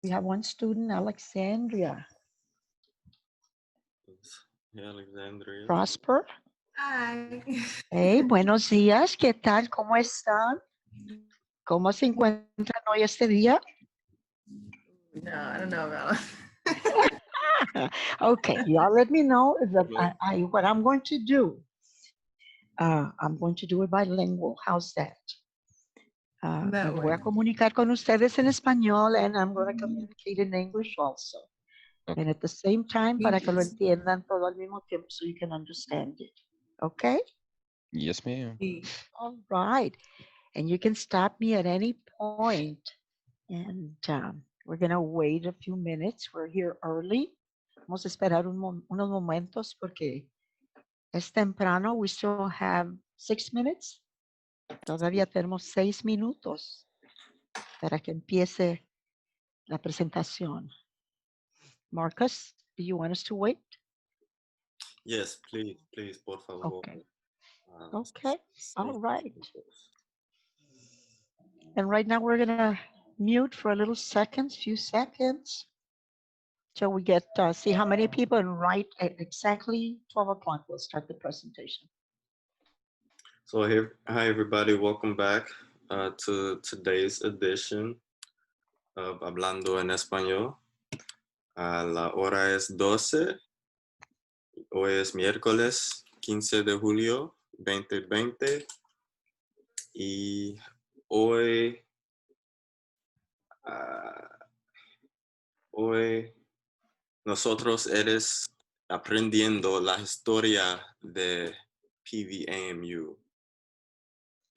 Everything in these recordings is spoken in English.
We have one student, Alexandria. Hey, Alexandria. Prosper. Hi. Hey, buenos días. ¿Qué tal? ¿Cómo están? ¿Cómo se encuentran hoy este día? No, I don't know about Okay, y'all let me know if Hello. what I'm going to do. I'm going to do it bilingual. How's that? Me that voy way. a comunicar con ustedes en español and I'm going to communicate in English also. And at the same time, para que lo English. entiendan todo al mismo tiempo so you can understand it. Okay? Yes, ma'am. All right. And you can stop me at any point. And we're going to wait a few minutes. We're here early. Vamos a esperar unos momentos porque es temprano. We still have 6 minutes. Todavía tenemos 6 minutos para que empiece la presentación. Marcus, do you want us to wait? Yes, please, por favor. Okay. Ah, Okay. All 6 right. minutos. And right now we're going to mute for a little seconds, few seconds, till we get, see how many people, and right at exactly 12 o'clock, we'll start the presentation. So here, hi everybody, welcome back to today's edition of Hablando en Español. La hora es 12. Hoy es miércoles 15 de julio 2020. Y hoy, hoy nosotros eres aprendiendo la historia de PVAMU.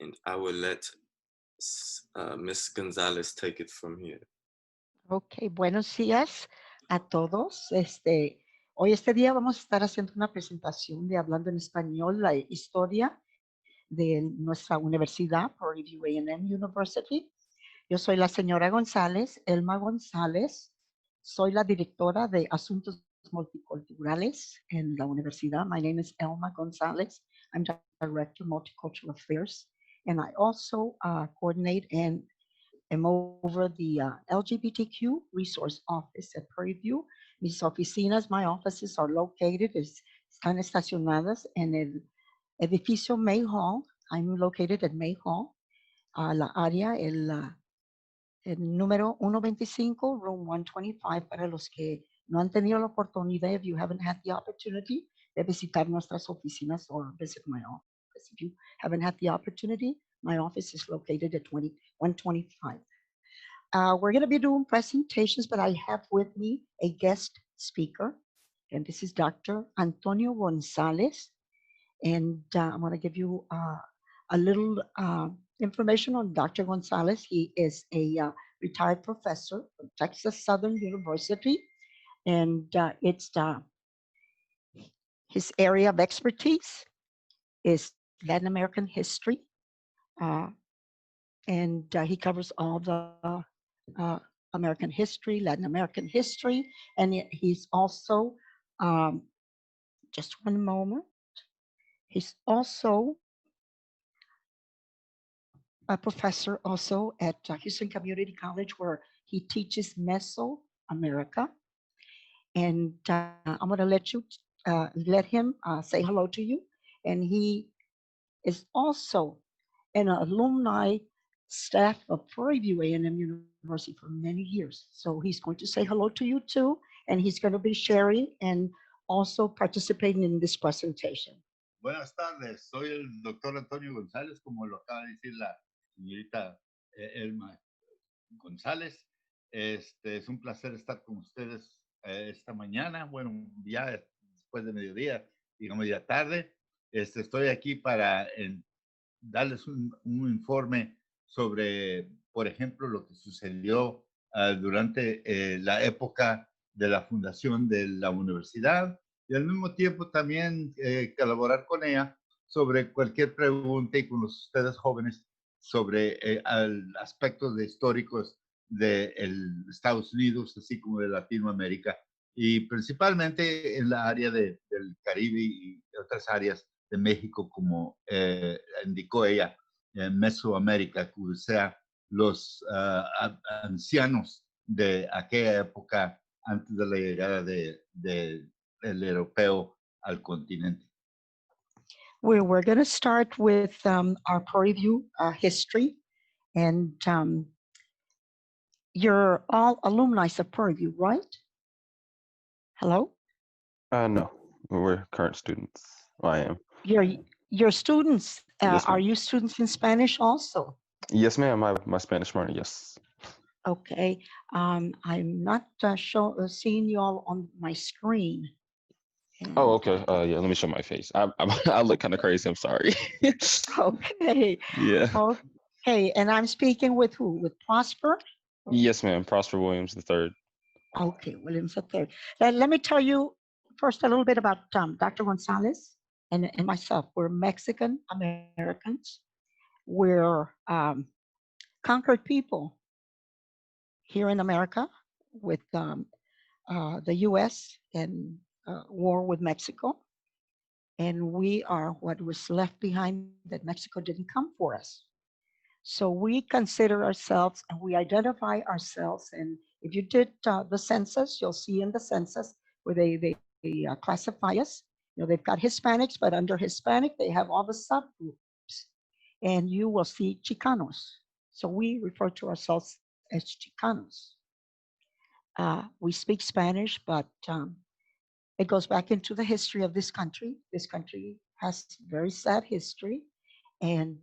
And I will let Miss Gonzalez take it from here. Ok, buenos días a todos. Hoy este día vamos a estar haciendo una presentación de Hablando en Español, la historia de nuestra universidad, Prairie A&M University. Yo soy la señora González, Elma González. Soy la directora de Asuntos Multiculturales en la universidad. My name is Elma González. I'm Director of Multicultural Affairs. And I also coordinate and am over the LGBTQ Resource Office at Prairie View. Mis oficinas, my offices are located, están estacionadas en el edificio May Hall. I'm located at May Hall. La área, el número 125, room 125, para los que no han tenido la oportunidad, if you haven't had the opportunity de visitar nuestras oficinas or visit my office. If you haven't had the opportunity, my office is located at 125. We're going to be doing presentations, but I have with me a guest speaker, and this is Dr. Antonio Gonzalez. And I'm going to give you a little information on Dr. Gonzalez. He is a retired professor from Texas Southern University, and his area of expertise is Latin American history, and he covers all the American history, Latin American history, and he's also, just one moment, he's also a professor also at Houston Community College, where he teaches Mesoamerica. And I'm going to let him say hello to you. And he is also an alumni staff of Prairie View A&M University for many years. So he's going to say hello to you too, and he's going to be sharing and also participating in this presentation. Buenas tardes, soy el doctor Antonio González, como lo acaba de decir la señorita Elma González. Es un placer estar con ustedes esta mañana, bueno, ya después de mediodía, digamos ya tarde. Estoy aquí para darles un informe sobre, por ejemplo, lo que sucedió durante la época de la fundación de la universidad, y al mismo tiempo también colaborar con ella sobre cualquier pregunta y con ustedes jóvenes sobre aspectos históricos de Estados Unidos, así como de Latinoamérica, y principalmente en la área del Caribe y otras áreas de México, como indicó ella, Mesoamérica, o sea, los ancianos de aquella época antes de la llegada del europeo al continente. We're going to start with our Prairie history, and you're all alumni of Prairie, right? Hello? No, we're current students. Well, I am. Your students, Yes, are ma'am. you students in Spanish also? Yes, ma'am. My Spanish minor, yes. Okay. I'm not seeing you all on my screen. Oh, And, okay. Yeah, let me show my face. I look kind of crazy. I'm sorry. okay. Yeah. Okay. And I'm speaking with who? With Prosper? Yes, ma'am. Prosper Williams III. Okay, Williams III. Let me tell you first a little bit about Dr. Gonzalez and myself. We're Mexican Americans. We're conquered people here in America with the U.S. and war with Mexico. And we are what was left behind that Mexico didn't come for us. So we consider ourselves and we identify ourselves. And if you did the census, you'll see in the census where they classify us. You know, they've got Hispanics, but under Hispanic, they have all the subgroups. And you will see Chicanos. So we refer to ourselves as Chicanos. We speak Spanish, but it goes back into the history of this country. This country has very sad history, and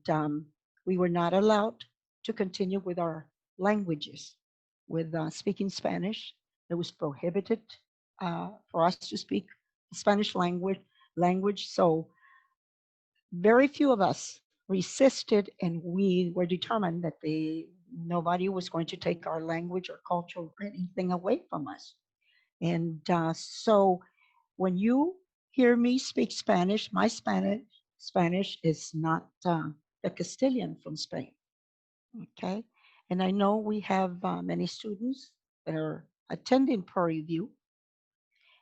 we were not allowed to continue with our languages, with speaking Spanish. It was prohibited for us to speak the Spanish language. So very few of us resisted, and we were determined that nobody was going to take our language or culture or anything away from us. And so when you hear me speak Spanish, my Spanish is not the Castilian from Spain. Okay. And I know we have many students that are attending Prairie View,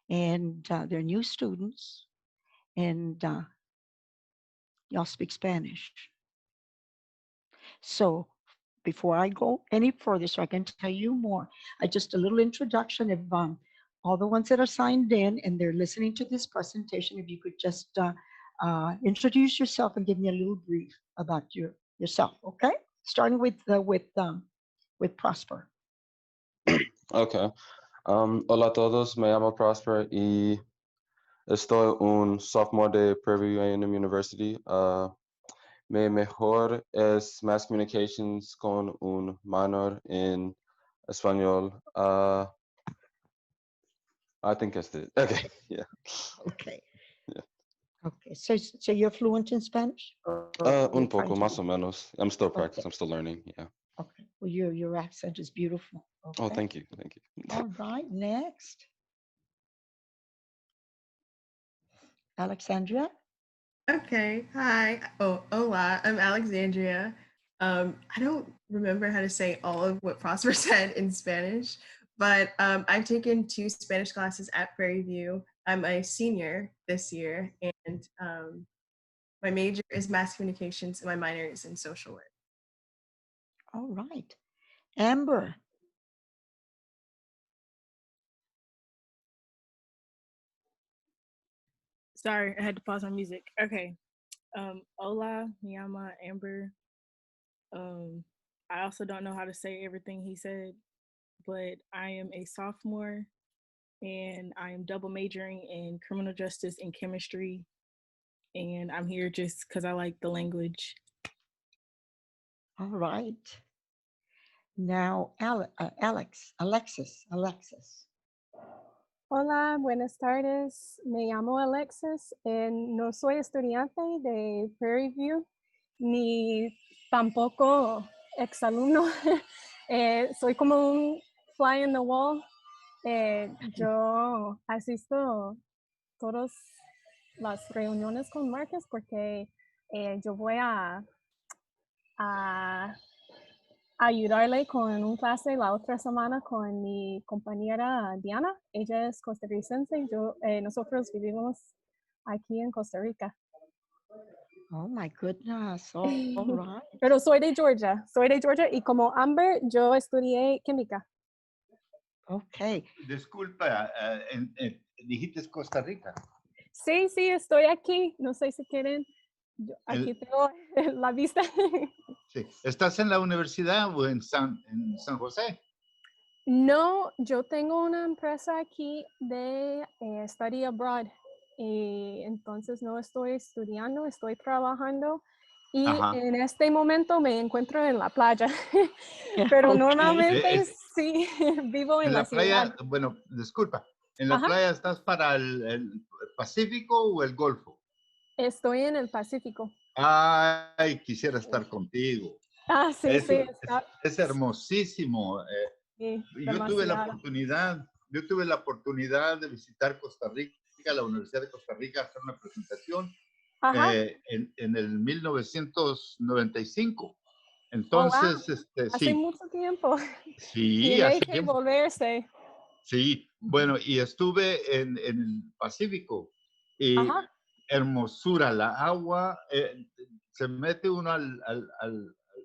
and they're new students, and y'all speak Spanish. So before I go any further, so I can tell you more, just a little introduction. If all the ones that are signed in and they're listening to this presentation, if you could just introduce yourself and give me a little brief about yourself, okay? Starting with Prosper. Okay. Hola a todos. Me llamo Prosper y estoy un sophomore de Prairie A&M University. Mi mejor es Mass Communications con un minor en Español. I think that's it. Okay. Yeah. Okay. Yeah. Okay. So you're fluent in Spanish? Un poco, más o menos. I'm still practicing. Okay. I'm still learning. Yeah. Okay. Well, your accent is beautiful. Okay. Oh, thank you. Thank you. All right. Next. Alexandria. Okay, hi. Oh, hola. I'm Alexandria. I don't remember how to say all of what Prosper said in Spanish, but I've taken 2 Spanish classes at Prairie View. I'm a senior this year, and my major is mass communications, and my minor is in social work. All right. Amber. Sorry, I had to pause my music. Okay. Hola, me llama Amber. I also don't know how to say everything he said, but I am a sophomore and I am double majoring in criminal justice and chemistry. And I'm here just because I like the language. All right. Now, Alexis. Hola, buenas tardes. Me llamo Alexis. No soy estudiante de Prairie View, ni tampoco exalumno. Soy como un fly in the wall. Yo asisto todas las reuniones con Marcus porque yo voy a ayudarle con un clase la otra semana con mi compañera Diana. Ella es costarricense. Nosotros vivimos aquí en Costa Rica. Oh my goodness. All right. Pero soy de Georgia y como Amber, yo estudié química. Okay. Disculpa, dijiste Costa Rica. Sí, sí, estoy aquí. No sé si quieren. Aquí tengo la vista. Sí. ¿Estás en la universidad o en San José? No, yo tengo una empresa aquí de study abroad. Y entonces no estoy estudiando, estoy trabajando. Y Ajá. en este momento me encuentro en la playa. Pero Okay. normalmente sí vivo en En la la playa, ciudad. bueno, disculpa, ¿en la Ajá, playa estás para el Pacífico o el Golfo? estoy en el Pacífico. Ay, quisiera estar contigo. Ah, sí, sí, está Es hermosísimo. sí, Yo tuve la demasiado. oportunidad de visitar Costa Rica, la Universidad de Costa Rica, hacer una presentación Ajá, en el 1995. oh, wow, Entonces, hace sí, mucho tiempo. sí, Tiene hace que tiempo. volverse. Sí, bueno, y estuve en el Pacífico y Ajá, hermosura, la agua, se mete uno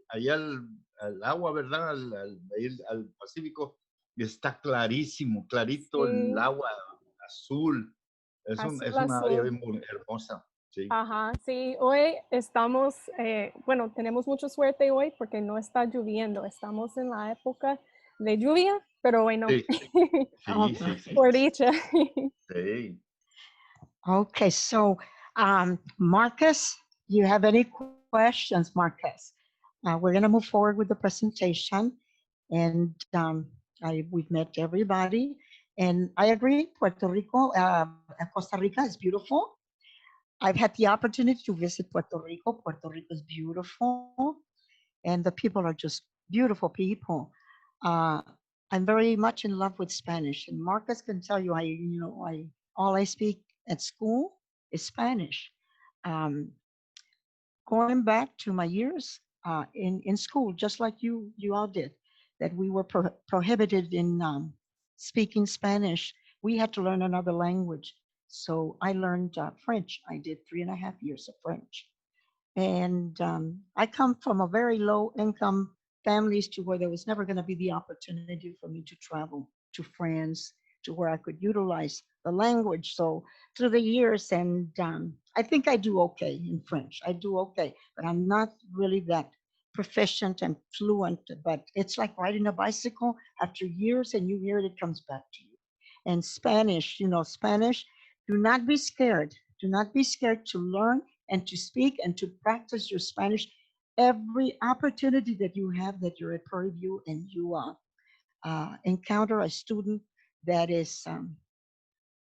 allá al agua, ¿verdad? Al Pacífico y está clarísimo, clarito el sí, agua azul. azul, Es una área azul. bien hermosa, sí. Ajá, sí, hoy estamos, bueno, tenemos mucha suerte hoy porque no está lloviendo. Estamos en la época de lluvia, pero bueno, Sí, Oh, sí, sí, sí, por perfect. dicha. sí. Okay, so Marcus, you have any questions, Marcus? We're going to move forward with the presentation, and we've met everybody, and I agree. Puerto Rico, Costa Rica is beautiful. I've had the opportunity to visit Puerto Rico. Puerto Rico is beautiful, and the people are just beautiful people. Uh, I'm very much in love with Spanish, and Marcus can tell you, I all I speak at school is Spanish. Um, Going back to my years in school, just like you all did, that we were prohibited in speaking Spanish. We had to learn another language. So I learned French. I did 3.5 years of French. And I come from a very low income families to where there was never going to be the opportunity for me to travel to France, to where I could utilize the language. So through the years, and I think I do okay in French. I do okay, but I'm not really that proficient and fluent. But it's like riding a bicycle. After years and you hear it, it comes back to you. And Spanish, Spanish, do not be scared. Do not be scared to learn and to speak and to practice your Spanish every opportunity that you have, that you're at Prairie View and you encounter a student that is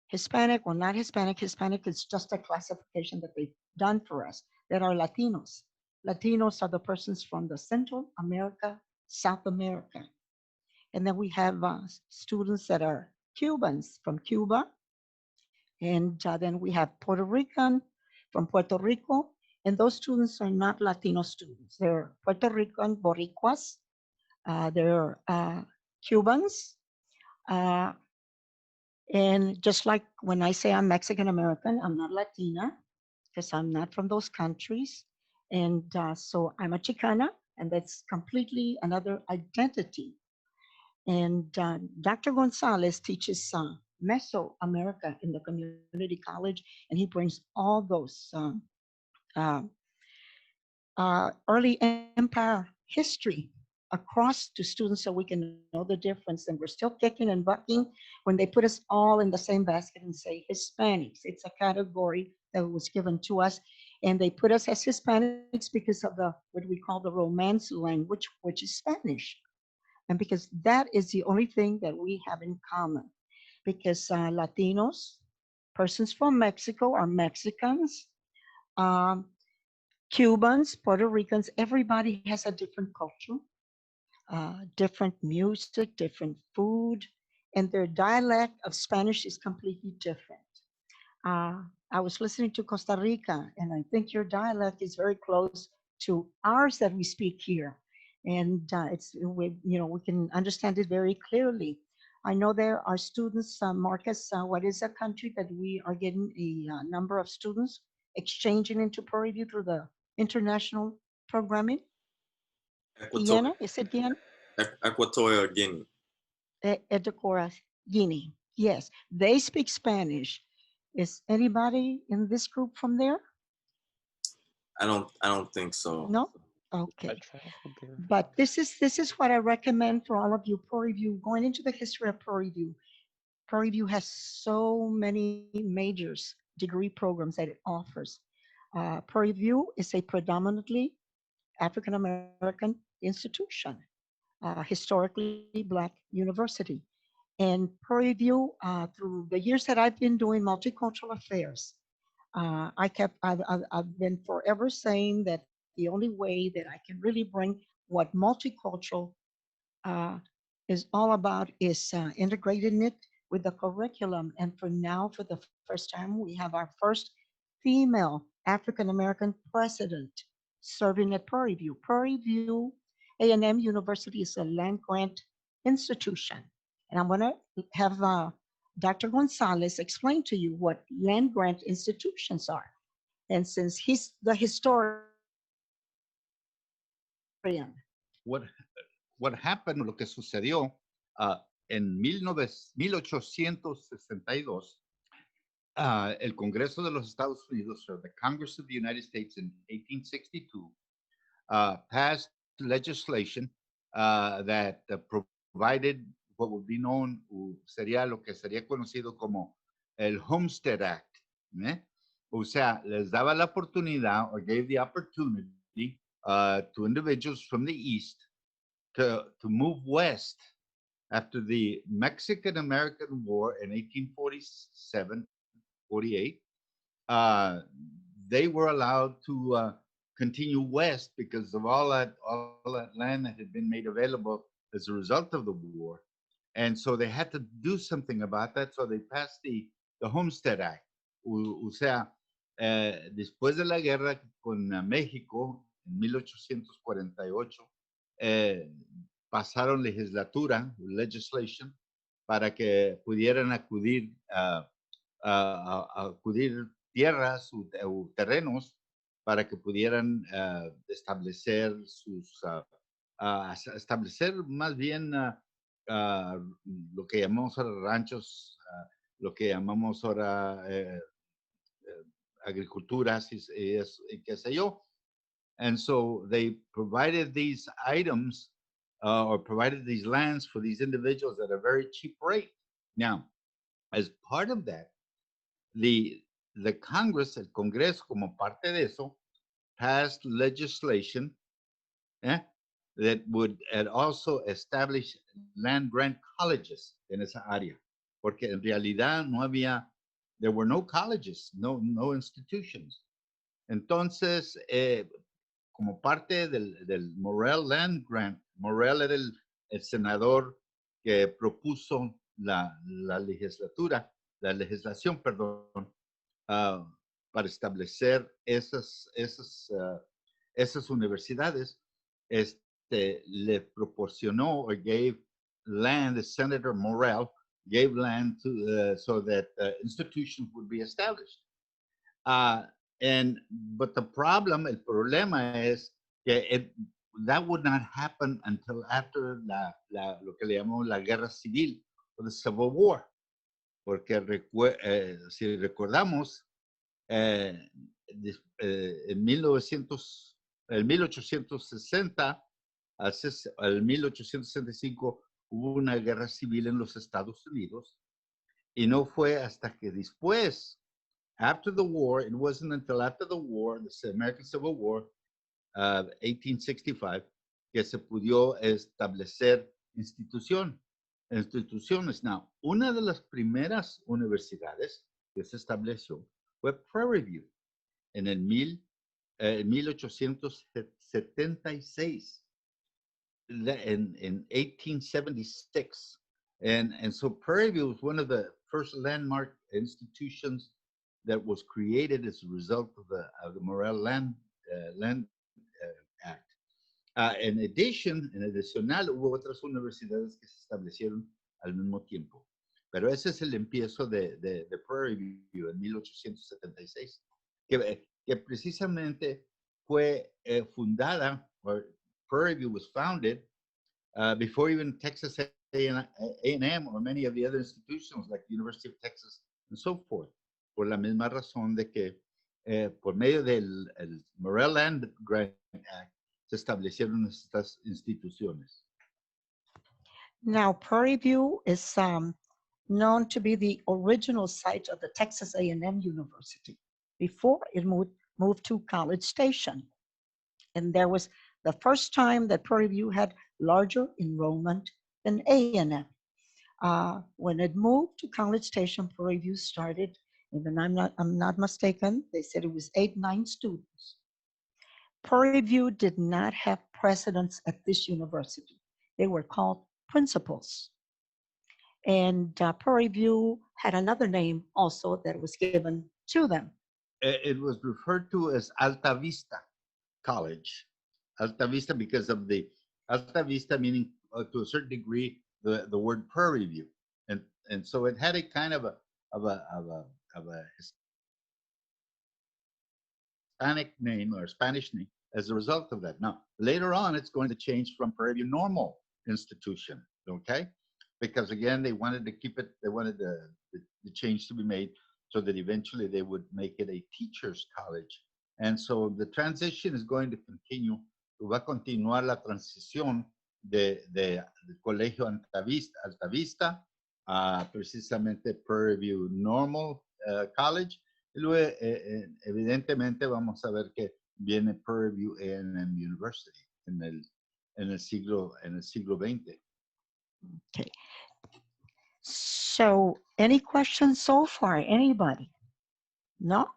Hispanic or not Hispanic. Hispanic is just a classification that they've done for us that are Latinos. Latinos are the persons from the Central America, South America. And then we have students that are Cubans from Cuba, and then we have Puerto Rican from Puerto Rico. And those students are not Latino students. They're Puerto Rican Boricuas. They're Cubans. Uh, and just like when I say I'm Mexican American, I'm not Latina because I'm not from those countries. And so I'm a Chicana, and that's completely another identity. And Dr. Gonzalez teaches Mesoamerica in the community college, and he brings all those uh, early empire history across to students so we can know the difference. And we're still kicking and bucking when they put us all in the same basket and say Hispanics. It's a category that was given to us. And they put us as Hispanics because of the what we call the Romance language, which is Spanish. And because that is the only thing that we have in common. Because Latinos, persons from Mexico are Mexicans, um, Cubans, Puerto Ricans, everybody has a different culture, different music, different food, and their dialect of Spanish is completely different. I was listening to Costa Rica, and I think your dialect is very close to ours that we speak here, and we can understand it very clearly. I know there are students, Marcus. What is a country that we are getting a number of students exchanging into Prairie View through the international programming? Equatorial, Guyana? Is it Guyana? Equatorial Guinea. Edecora Guinea. Yes, they speak Spanish. Is anybody in this group from there? I don't think so. No? I Okay. traveled there. But this is what I recommend for all of you. Prairie View, going into the history of Prairie View. Prairie View has so many majors degree programs that it offers. Prairie View is a predominantly African American institution, historically black university. And Prairie View, through the years that I've been doing multicultural affairs, I've been forever saying that the only way that I can really bring what multicultural uh, is all about is integrating it with the curriculum. And for now, for the first time, we have our first female African American president serving at Prairie View. Prairie View A&M University is a land grant institution. And I'm going to have Dr. Gonzalez explain to you what land grant institutions are. And since he's the historian, What, what happened, lo que sucedió en 1862, el Congreso de los Estados Unidos, or the Congress of the United States in 1862, passed legislation that provided what would be known, sería lo que sería conocido como el Homestead Act. ¿Eh? O sea, les daba la oportunidad, or gave the opportunity to individuals from the East to move west after the Mexican-American War in 1847, 48. They were allowed to continue west because of all that land that had been made available as a result of the war. And so they had to do something about that. So they passed the Homestead Act. O sea, después de la guerra con México en 1848, pasaron legislation, para que pudieran acudir tierras o terrenos para que pudieran establecer establecer más bien lo que llamamos ahora ranchos, lo que llamamos ahora agriculturas y qué sé yo. And so they provided these items or provided these lands for these individuals at a very cheap rate. Now, as part of that, the Congress, el Congreso, como parte de eso, passed legislation that would also establish land grant colleges en esa área, porque en realidad no había, there were no colleges, no institutions. Entonces, como parte del Morrell Land Grant, Morrell era el senador que propuso la legislación, perdón, para establecer esas universidades, le proporcionó, or gave land, the Senator Morrell gave land to so that institutions would be established. But the problem, el problema es que that would not happen until after lo que le llamamos la guerra civil, or the Civil War. Porque si recordamos, en 1860 al 1865 hubo una guerra civil en los Estados Unidos, y no fue hasta que después, after the war, it wasn't until after the war, the American Civil War, 1865, que se pudo establecer instituciones. Now, una de las primeras universidades que se estableció fue Prairie View en el 1876, in 1876. And so Prairie View was one of the first landmark institutions that was created as a result of the Morrell Land Act. En adicional, hubo otras universidades que se establecieron al mismo tiempo. Pero ese es el empiezo de Prairie View en 1876, que precisamente fue fundada, or Prairie View was founded before even Texas A&M or many of the other institutions like the University of Texas and so forth, por la misma razón de que por medio del Morel Land Grant Act se establecieron estas instituciones. Now, Prairie View is known to be the original site of the Texas A&M University before it moved to College Station. And there was the first time that Prairie View had larger enrollment than A&M. When it moved to College Station, Prairie View started, and I'm not mistaken, they said it was 8-9 students. Prairie View did not have presidents at this university. They were called principals. And Prairie View had another name also that was given to them. It was referred to as Alta Vista College. Alta Vista because of the Alta Vista meaning to a certain degree the word Prairie View, and so it had a kind of a Hispanic name or Spanish name as a result of that. Now later on, it's going to change from Prairie View Normal Institution, okay? Because again, they wanted to keep it. They wanted the change to be made so that eventually they would make it a teachers' college. And so the transition is going to continue. Va a continuar la transición de Colegio Alta Vista a precisamente Prairie View Normal College. Y luego, evidentemente, vamos a ver que viene Prairie View A&M University en el siglo XX. Okay. So, any questions so far? Anybody? No?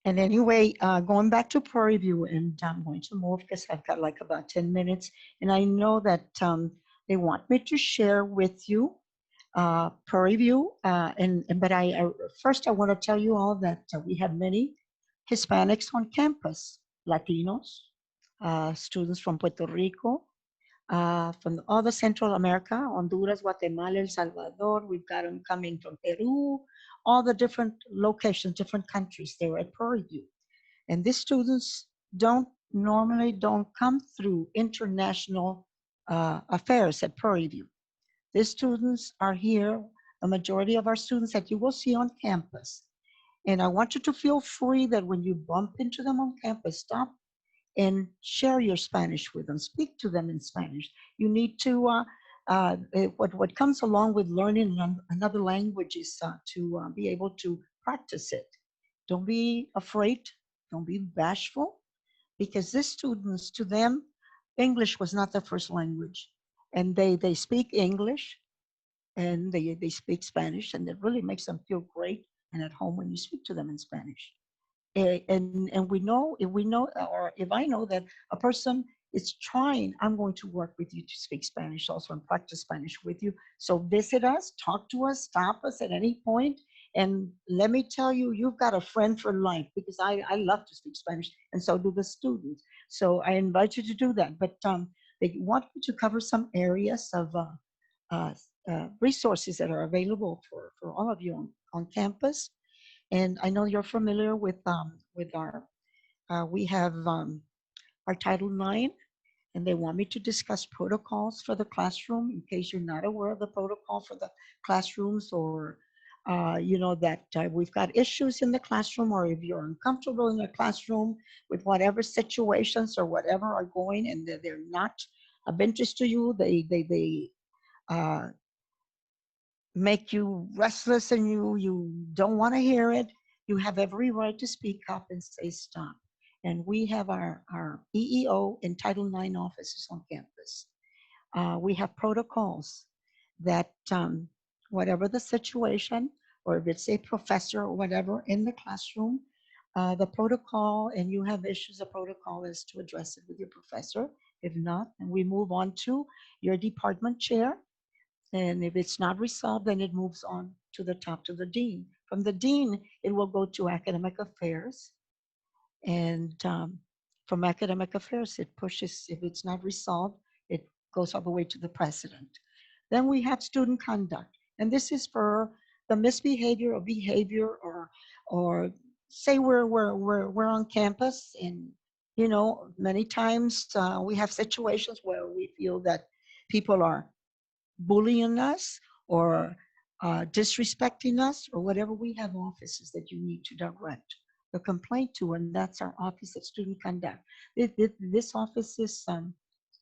And anyway, going back to Prairie View, and I'm going to move because I've got like about 10 minutes, and I know that they want me to share with you Prairie View, but first I want to tell you all that we have many Hispanics on campus, Latinos, students from Puerto Rico, from all the Central America, Honduras, Guatemala, El Salvador. We've got them coming from Peru, all the different locations, different countries. They were at Prairie View. And these students normally don't come through international affairs at Prairie View. These students are here, the majority of our students that you will see on campus. And I want you to feel free that when you bump into them on campus, stop and share your Spanish with them. Speak to them in Spanish. You need to, what comes along with learning another language is to be able to practice it. Don't be afraid. Don't be bashful, because these students, to them, English was not their first language. And they speak English and they speak Spanish, and it really makes them feel great and at home when you speak to them in Spanish. And if I know that a person is trying, I'm going to work with you to speak Spanish also and practice Spanish with you. So visit us, talk to us, stop us at any point. And let me tell you, you've got a friend for life, because I love to speak Spanish, and so do the students. So I invite you to do that. But they want me to cover some areas of resources that are available for all of you on campus. And I know you're familiar with our, we have our Title IX, and they want me to discuss protocols for the classroom in case you're not aware of the protocol for the classrooms, or that we've got issues in the classroom, or if you're uncomfortable in the classroom with whatever situations or whatever are going and they're not of interest to you, they make you restless and you don't want to hear it, you have every right to speak up and say stop. And we have our EEO and Title IX offices on campus. We have protocols that whatever the situation, or if it's a professor or whatever in the classroom, the protocol, and you have issues, the protocol is to address it with your professor. If not, then we move on to your department chair. And if it's not resolved, then it moves on to the top, to the dean. From the dean, it will go to academic affairs. And from academic affairs, it pushes, if it's not resolved, it goes all the way to the president. Then we have student conduct. And this is for the misbehavior or behavior, or say we're on campus and you know, many times we have situations where we feel that people are bullying us or disrespecting us or whatever. We have offices that you need to direct the complaint to, and that's our office at Student Conduct. This office is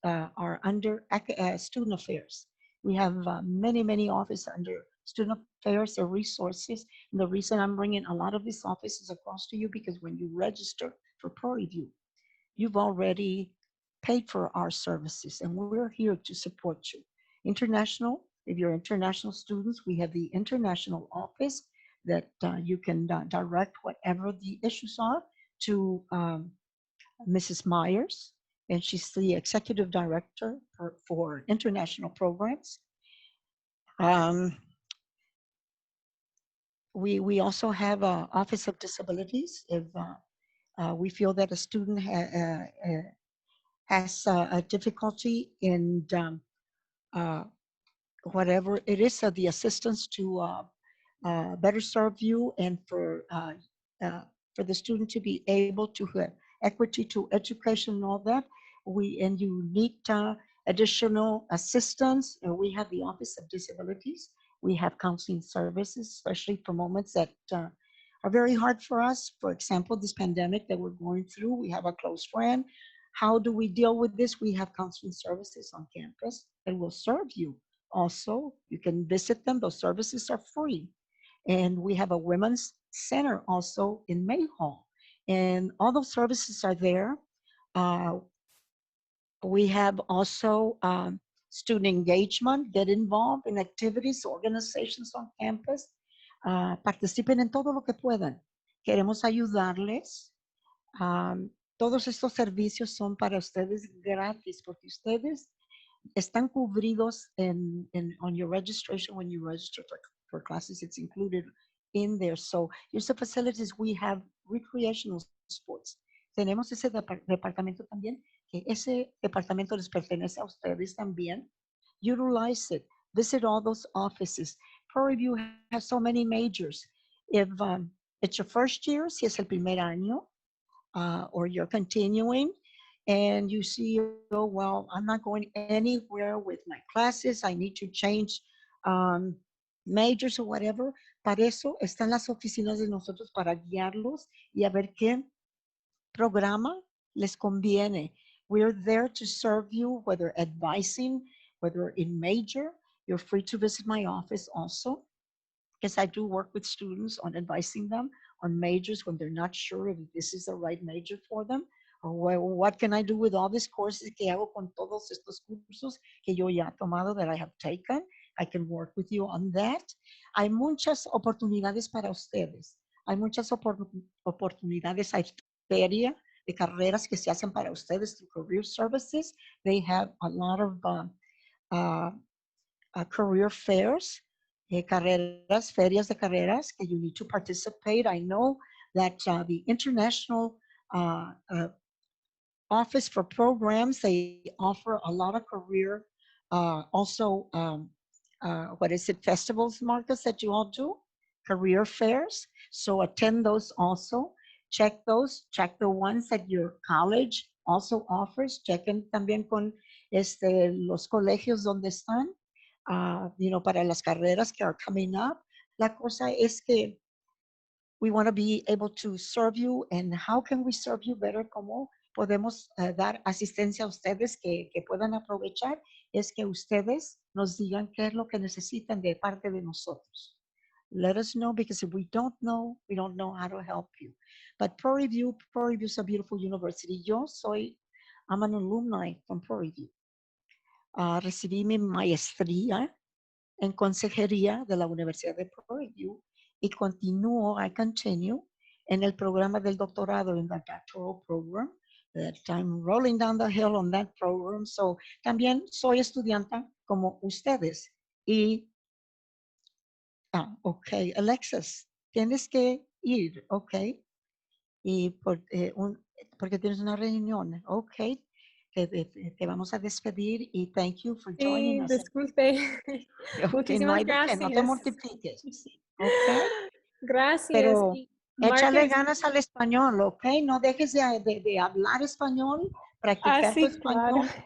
are under student affairs. We have many offices under student affairs or resources. And the reason I'm bringing a lot of these offices across to you, because when you register for Prairie View, you've already paid for our services, and we're here to support you. International, if you're international students, we have the international office that you can direct whatever the issues are to Mrs. Myers, and she's the executive director for international programs. We also have an Office of Disabilities. If we feel that a student has a difficulty in whatever it is, the assistance to better serve you and for the student to be able to have equity to education and all that. And you need additional assistance. We have the Office of Disabilities. We have counseling services, especially for moments that are very hard for us. For example, this pandemic that we're going through, we have a close friend. How do we deal with this? We have counseling services on campus that will serve you. Also, you can visit them. Those services are free. And we have a women's center also in May Hall. And all those services are there. We have also student engagement, get involved in activities, organizations on campus. Participen en todo lo que puedan. Queremos ayudarles. Todos estos servicios son para ustedes gratis, porque ustedes están cubridos on your registration. When you register for classes, it's included in there. So use the facilities. We have recreational sports. Tenemos ese departamento también, que ese departamento les pertenece a ustedes también. Utilize it. Visit all those offices. Prairie View has so many majors. If it's your first year, si es el primer año, or you're continuing, and you see, oh, well, I'm not going anywhere with my classes, I need to change majors or whatever. Para eso están las oficinas de nosotros, para guiarlos y a ver qué programa les conviene. We're there to serve you, whether advising, whether in major. You're free to visit my office also, because I do work with students on advising them on majors when they're not sure if this is the right major for them, or what can I do with all these courses que hago con todos estos cursos que yo ya he tomado, that I have taken. I can work with you on that. Hay muchas oportunidades para ustedes. Hay muchas oportunidades. Hay feria de carreras que se hacen para ustedes through career services. They have a lot of career fairs. Carreras, ferias de carreras que you need to participate. I know that the International Office for Programs, they offer a lot of career, also, what is it, festivals, Marcus, that you all do? Career fairs. So attend those also. Check those. Check the ones that your college also offers. Chequen también con los colegios donde están. Para las carreras que are coming up. La cosa es que we want to be able to serve you, and how can we serve you better? ¿Cómo podemos dar asistencia a ustedes que puedan aprovechar? Es que ustedes nos digan qué es lo que necesitan de parte de nosotros. Let us know, because if we don't know how to help you. But Prairie View is a beautiful university. I'm an alumni from Prairie View. Recibí mi maestría en consejería de la Universidad de Prairie View y I continue en el programa del doctorado, in the doctoral program, that I'm rolling down the hill on that program. So también soy estudiante como ustedes. Y, ok, Alexis, tienes que ir, ok. Y porque tienes una reunión, ok. Te vamos a despedir y thank you for joining us. Disculpe. Okay, no Muchísimas hay de qué, no te gracias. mortifiques. Okay. Gracias. Pero Échale Marcus, ganas al español, ¿ok? No dejes de hablar español, practicar tu sí, claro. español.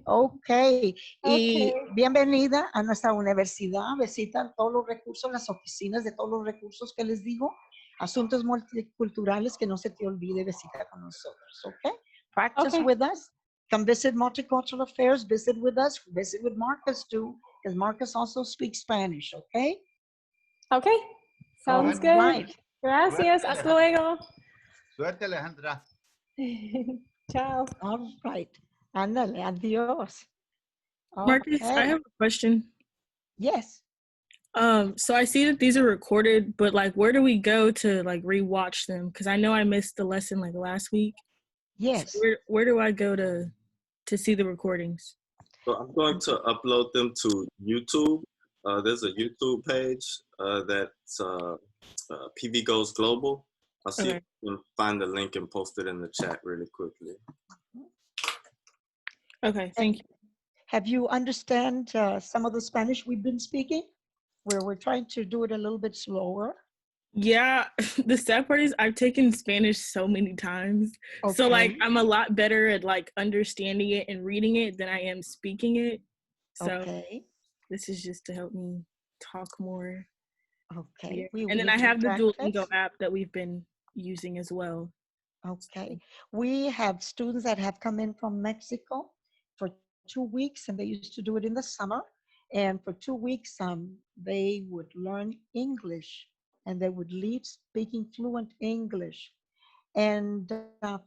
Ok, y Okay. bienvenida a nuestra universidad. Visita todos los recursos, las oficinas de todos los recursos que les digo. Asuntos multiculturales, que no se te olvide visitar con nosotros, ok? Practice Okay. with us. Come visit Multicultural Affairs, visit with us, visit with Marcus too, because Marcus also speaks Spanish, okay? Okay. Sounds All good. right. Gracias. Hasta luego. Suerte, Alejandra. Ciao. All right. Ándale, adiós. Marcus, I Okay. have a question. Yes. So I see that these are recorded, but like, where do we go to like rewatch them? Because I know I missed the lesson like last week. Yes. So where do I go to see the recordings? So I'm going to upload them to YouTube. There's a YouTube page that's PV Goes Global. I'll see if Okay. I can find the link and post it in the chat really quickly. Okay, thank you. Have you understand some of the Spanish we've been speaking? Where we're trying to do it a little bit slower. Yeah, the sad part is I've taken Spanish so many times. So like Okay. I'm a lot better at like understanding it and reading it than I am speaking it. So Okay. this is just to help me talk more. Okay. Yeah. We And then will I have the Duolingo practice. app that we've been using as well. Okay. We have students that have come in from Mexico for 2 weeks, and they used to do it in the summer. And for 2 weeks, they would learn English, and they would leave speaking fluent English. And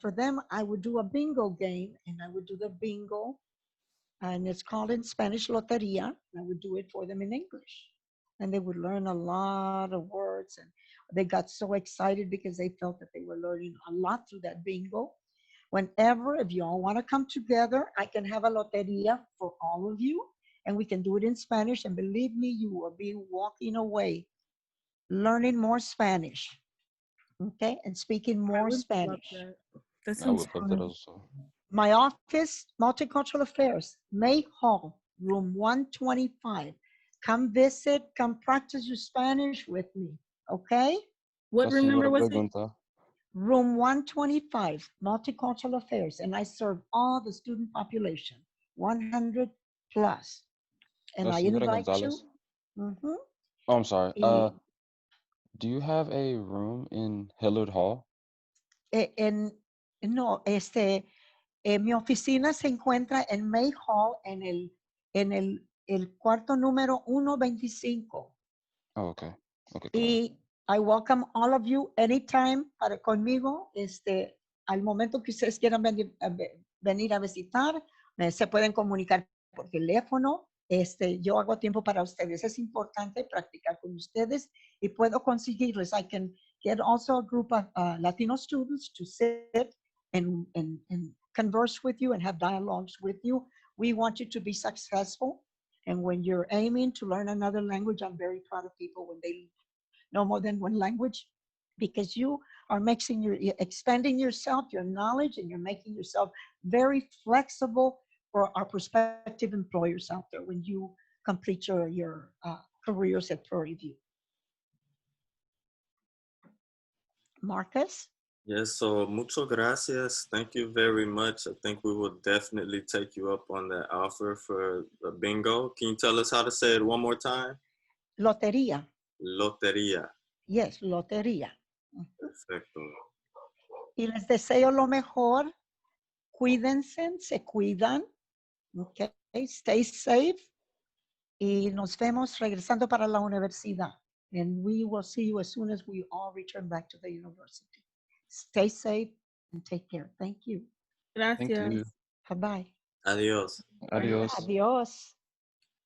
for them, I would do a bingo game, and I would do the bingo, and it's called in Spanish Loteria. I would do it for them in English. And they would learn a lot of words, and they got so excited because they felt that they were learning a lot through that bingo. Whenever, if you all want to come together, I can have a loteria for all of you, and we can do it in Spanish. And believe me, you will be walking away learning more Spanish, okay, and speaking I more would love Spanish. that. That I sounds would love that fun. also. My office, Multicultural Affairs, May Hall, room 125. Come visit, come practice your Spanish with me, okay? What room number was it? Pregunta. Room 125, Multicultural Affairs, and I serve all the student population, 100 plus. And La I señora invite you. Gonzalez. Mhm. Oh, I'm sorry. Y Do you have a room in Hillard Hall? no, mi oficina se encuentra en May Hall en el cuarto número 125. Oh, okay. Okay, claro. Y I welcome all of you anytime para conmigo. Al momento que ustedes quieran venir a visitar, se pueden comunicar por teléfono. Yo hago tiempo para ustedes. Es importante practicar con ustedes y puedo conseguirles. I can get also a group of Latino students to sit and converse with you and have dialogues with you. We want you to be successful. And when you're aiming to learn another language, I'm very proud of people when they no more than one language, because you are expanding yourself, your knowledge, and you're making yourself very flexible for our prospective employers out there when you complete your careers at Prairie View. Marcus? Yes, so muchas gracias. Thank you very much. I think we will definitely take you up on that offer for the bingo. Can you tell us how to say it one more time? Lotería. Lotería. Yes, lotería. Perfecto. Y les deseo lo mejor. Cuídense, se cuidan. Okay, stay safe. Y nos vemos regresando para la universidad. And we will see you as soon as we all return back to the university. Stay safe and take care. Thank you. Gracias. Thank you. Bye-bye. Adiós. Adios. Adios.